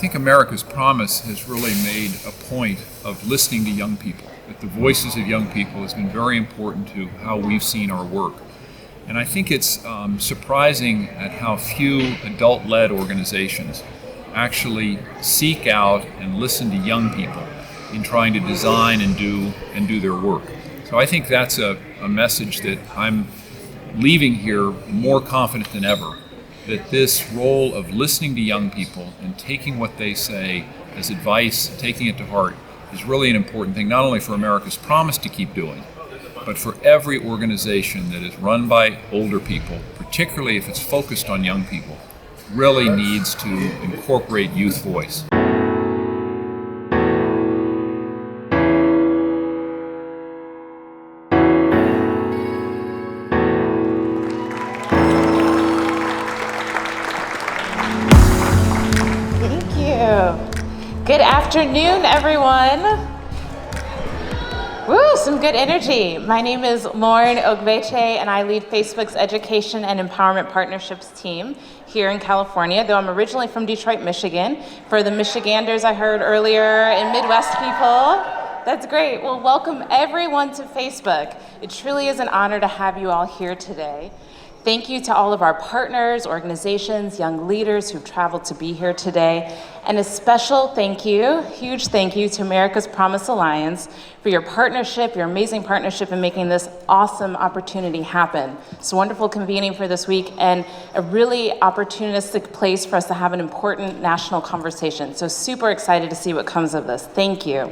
think America's Promise has really made a point of listening to young people. That the voices of young people has been very important to how we've seen our work. And I think it's surprising at how few adult-led organizations actually seek out and listen to young people in trying to design and do their work. So I think that's a message that I'm leaving here more confident than ever, that this role of listening to young people and taking what they say as advice, taking it to heart, is really an important thing, not only for America's Promise to keep doing, but for every organization that is run by older people, particularly if it's focused on young people, really needs to incorporate youth voice. Thank you. Good afternoon, everyone. Woo, some good energy. My name is Lauren Ogbeche, and I lead Facebook's Education and Empowerment Partnerships team here in California, though I'm originally from Detroit, Michigan. For the Michiganders I heard earlier and Midwest people, that's great. Well, welcome everyone to Facebook. It truly is an honor to have you all here today. Thank you to all of our partners, organizations, young leaders who've traveled to be here today. And a special thank you, huge thank you to America's Promise Alliance for your partnership, your amazing partnership in making this awesome opportunity happen. It's a wonderful convening for this week and a really opportunistic place for us to have an important national conversation. So super excited to see what comes of this. Thank you.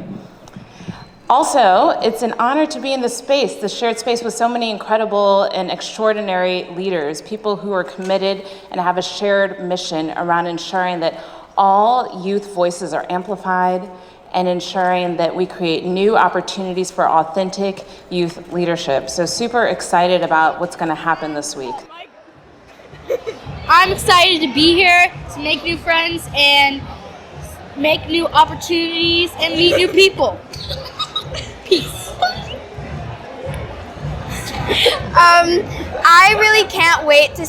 Also, it's an honor to be in this space, the shared space with so many incredible and extraordinary leaders, people who are committed and have a shared mission around ensuring that all youth voices are amplified and ensuring that we create new opportunities for authentic youth leadership. So super excited about what's going to happen this week. I'm excited to be here to make new friends and make new opportunities and meet new people. Peace. I really can't wait to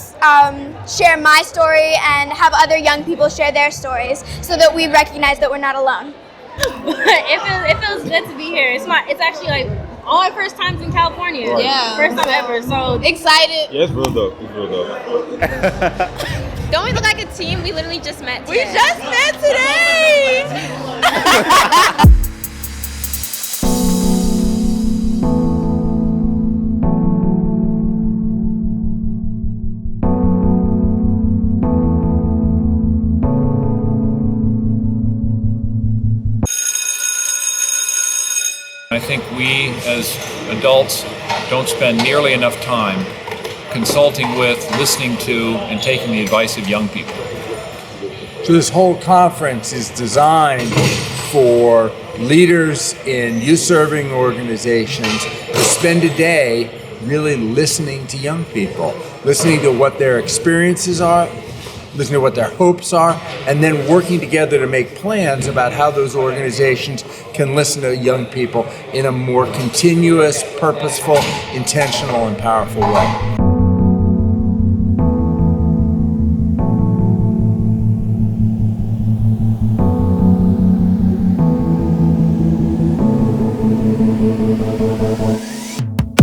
share my story and have other young people share their stories so that we recognize that we're not alone. It feels good to be here. It's actually like all our first times in California. Right. Yeah. First time ever. So Excited. Yeah, it's real dope. It's real dope. Don't we look like a team? We literally just met today. We just met today! I think we as adults don't spend nearly enough time consulting with, listening to, and taking the advice of young people. So this whole conference is designed for leaders in youth-serving organizations to spend a day really listening to young people, listening to what their experiences are, listening to what their hopes are, and then working together to make plans about how those organizations can listen to young people in a more continuous, purposeful, intentional, and powerful way.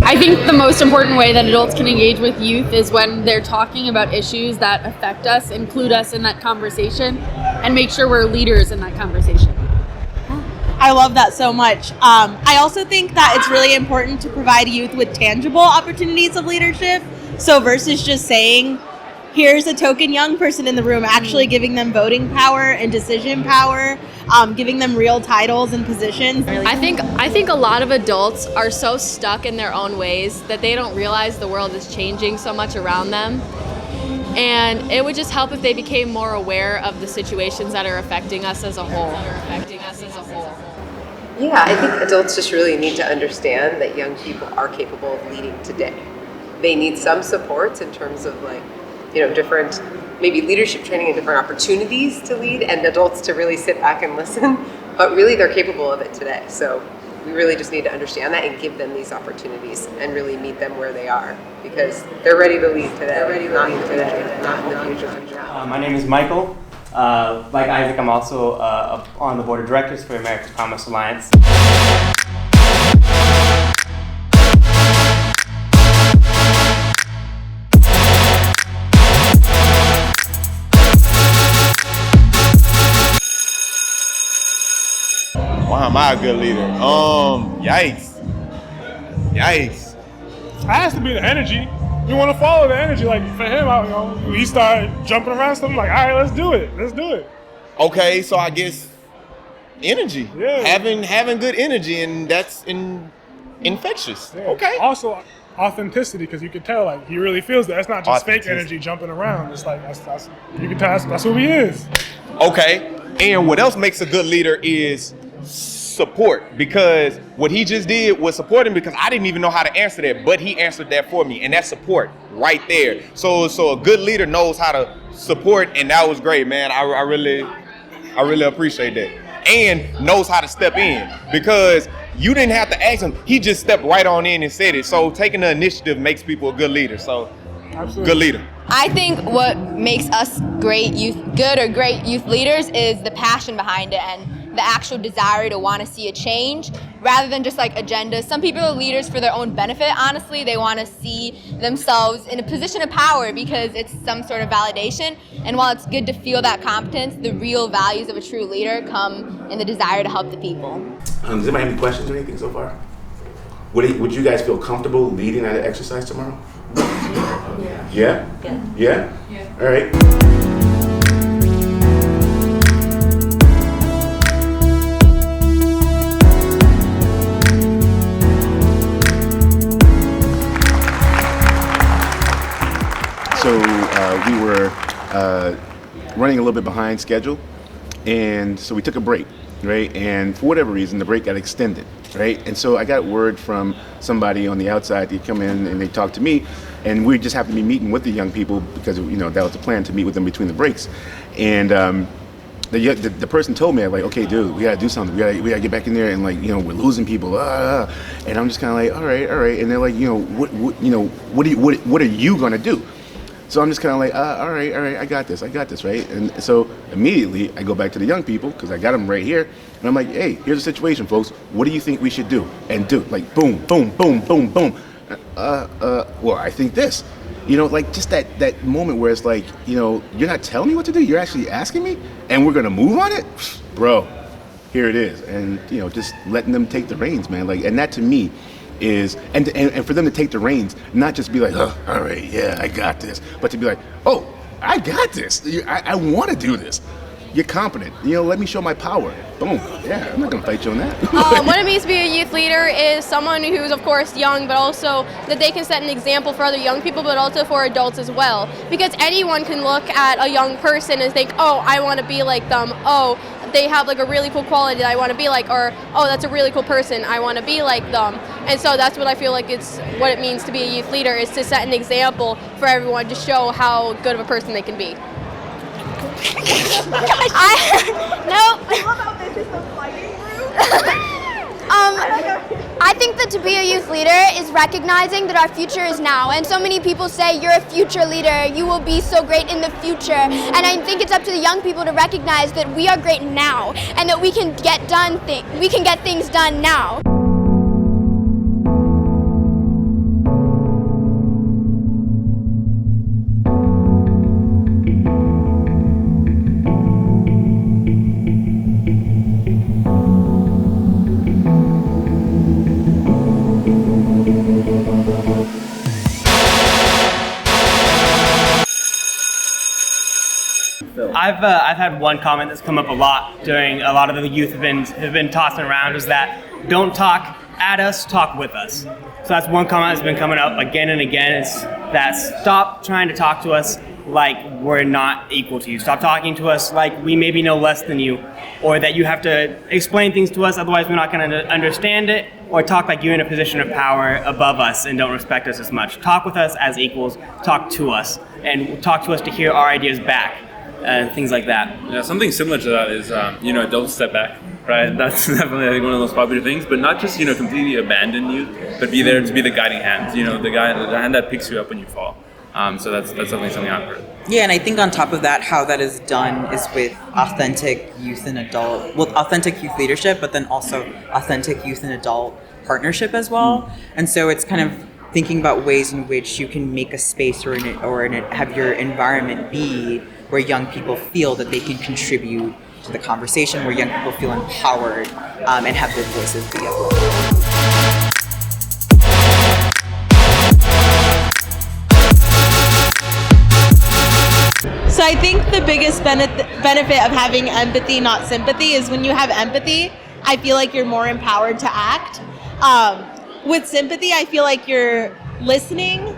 I think the most important way that adults can engage with youth is when they're talking about issues that affect us, include us in that conversation, and make sure we're leaders in that conversation. I love that so much. I also think that it's really important to provide youth with tangible opportunities of leadership. So versus just saying, here's a token young person in the room, actually giving them voting power and decision power, giving them real titles and positions. I think a lot of adults are so stuck in their own ways that they don't realize the world is changing so much around them. And it would just help if they became more aware of the situations that are affecting us as a whole. Yeah, I think adults just really need to understand that young people are capable of leading today. They need some supports in terms of different maybe leadership training and different opportunities to lead, and adults to really sit back and listen, but really they're capable of it today. So we really just need to understand that and give them these opportunities and really meet them where they are, because they're ready to lead today. They're ready to lead today, not in the future. My name is Michael. Like Isaac, I'm also on the board of directors for American Promise Alliance. Why am I a good leader? Yikes. It has to be the energy. You want to follow the energy. Like for him, he started jumping around stuff. I'm like, all right, let's do it. Okay, so I guess energy. Yeah. Having good energy, and that's infectious. Yeah. Okay. Also, authenticity, because you can tell like he really feels that. It's not just fake Authenticity. energy jumping around. It's like that's you can tell that's who he is. Okay. And what else makes a good leader is support, because what he just did was supporting, because I didn't even know how to answer that, but he answered that for me, and that's support right there. So a good leader knows how to support, and that was great, man. I really appreciate that, and knows how to step in, because you didn't have to ask him. He just stepped right on in and said it. So taking the initiative makes people a good leader. So Absolutely. Good leader. I think what makes us great youth leaders is the passion behind it and the actual desire to want to see a change rather than just like agendas. Some people are leaders for their own benefit, honestly. They want to see themselves in a position of power because it's some sort of validation. And while it's good to feel that competence, the real values of a true leader come in the desire to help the people. Does anybody have any questions or anything so far? Would you guys feel comfortable leading that exercise tomorrow? Yeah? Yeah? All right. So we were running a little bit behind schedule, and so we took a break, right? And for whatever reason, the break got extended, right? And so I got word from somebody on the outside. They come in and they talk to me, and we just happened to be meeting with the young people because that was the plan, to meet with them between the breaks. And the person told me, like, okay, dude, we gotta do something. We gotta get back in there, and we're losing people. And I'm just kind of like, all right. And they're like, what are you gonna do? So I'm just kind of like, all right, I got this, right? And so immediately I go back to the young people, because I got them right here, and I'm like, hey, here's the situation, folks. What do you think we should do? And do, like, boom, boom, boom, boom, boom. Well, I think this. Like just that moment where it's like, you're not telling me what to do, you're actually asking me, and we're gonna move on it? Bro, here it is. And, just letting them take the reins, man. Like, and that to me is, and for them to take the reins, not just be like, oh, all right, yeah, I got this, but to be like, oh, I got this. I want to do this. You're competent. Let me show my power. Boom. Yeah, I'm not gonna fight you on that. What it means to be a youth leader is someone who's, of course, young, but also that they can set an example for other young people, but also for adults as well. Because anyone can look at a young person and think, oh, I want to be like them. Oh, they have like a really cool quality that I want to be like, or oh, that's a really cool person, I want to be like them. And so that's what I feel like it's what it means to be a youth leader, is to set an example for everyone to show how good of a person they can be. I think that to be a youth leader is recognizing that our future is now. And so many people say, you're a future leader, you will be so great in the future. And I think it's up to the young people to recognize that we are great now, and that we can get things done now. I've had one comment that's come up a lot during a lot of the youth have been tossing around, is that don't talk at us, talk with us. So that's one comment that's been coming up again and again. It's that stop trying to talk to us like we're not equal to you. Stop talking to us like we maybe know less than you, or that you have to explain things to us, otherwise we're not going to understand it, or talk like you're in a position of power above us and don't respect us as much. Talk with us as equals, talk to us, and talk to us to hear our ideas back. Things like that. Yeah, something similar to that is, don't step back, right? That's definitely, I think, one of the most popular things, but not just, completely abandon you, but be there to be the guiding hand, the hand that picks you up when you fall. So that's definitely something I've heard. Yeah, and I think on top of that, how that is done is with authentic youth and authentic youth leadership, but then also authentic youth and adult partnership as well. And so it's kind of thinking about ways in which you can make a space have your environment be where young people feel that they can contribute to the conversation, where young people feel empowered and have their voices be uplifted. So I think the biggest benefit of having empathy, not sympathy, is when you have empathy, I feel like you're more empowered to act. With sympathy, I feel like you're listening,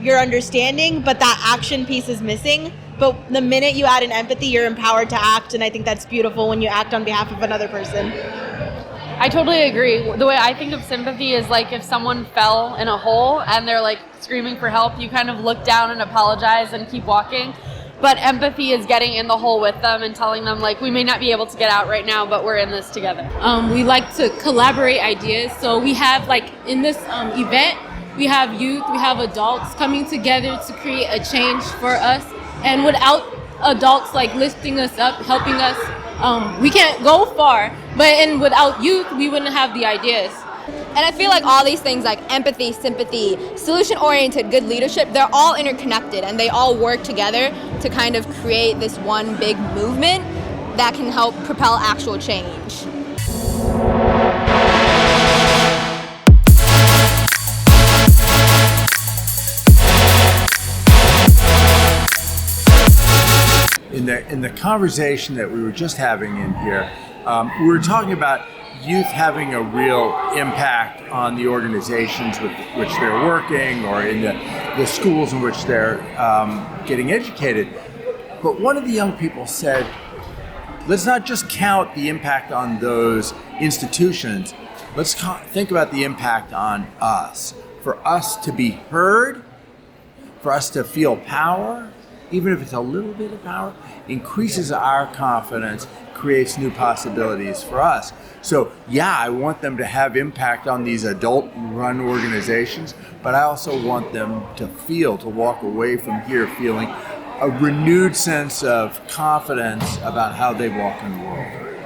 you're understanding, but that action piece is missing. But the minute you add an empathy, you're empowered to act, and I think that's beautiful when you act on behalf of another person. I totally agree. The way I think of sympathy is like if someone fell in a hole and they're like screaming for help, you kind of look down and apologize and keep walking. But empathy is getting in the hole with them and telling them like, we may not be able to get out right now, but we're in this together. We like to collaborate ideas. So we have like in this event, we have youth, we have adults coming together to create a change for us. And without adults like lifting us up, helping us, we can't go far. And without youth, we wouldn't have the ideas. And I feel like all these things like empathy, sympathy, solution-oriented good leadership, they're all interconnected and they all work together to kind of create this one big movement that can help propel actual change. In the conversation that we were just having in here, we were talking about youth having a real impact on the organizations with which they're working or in the schools in which they're getting educated. But one of the young people said, let's not just count the impact on those institutions, let's think about the impact on us. For us to be heard, for us to feel power, even if it's a little bit of power, increases our confidence, creates new possibilities for us. So yeah, I want them to have impact on these adult-run organizations, but I also want them to walk away from here feeling a renewed sense of confidence about how they walk in the world.